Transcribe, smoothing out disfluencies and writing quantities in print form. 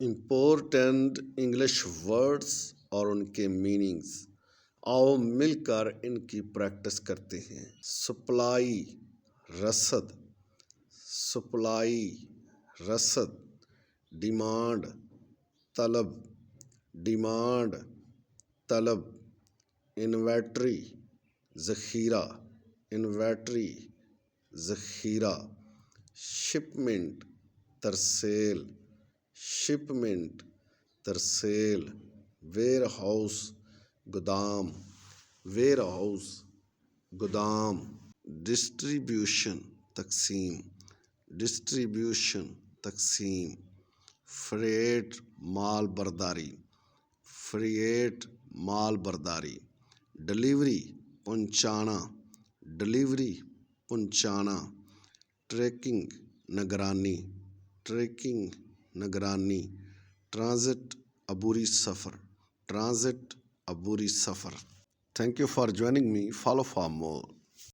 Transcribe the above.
Important English words और उनके meanings. आओ मिलकर इनकी प्रैक्टिस करते हैं। सप्लाई रसद, सप्लाई रसद। डिमांड तलब, डिमांड तलब। इन्वेंट्री ज़ख़ीरा, इन्वेंट्री ज़ख़ीरा। शिपमेंट तरसेल, शिपमेंट तरसेल। वेयर हाउस गोदाम, वेयर हाउस गोदाम। डिस्ट्रीब्यूशन तकसीम, डिस्ट्रीब्यूशन तकसीम। फ्रेट माल बर्दारी, फ्रेट माल बर्दारी। डिलीवरी पहुंचाना, डिलीवरी पहुंचाना। ट्रैकिंग निगरानी, ट्रैकिंग निगरानी। ट्रांजिट अबूरी सफ़र, ट्रांजिट अबूरी सफ़र। Thank you for joining me. Follow for more.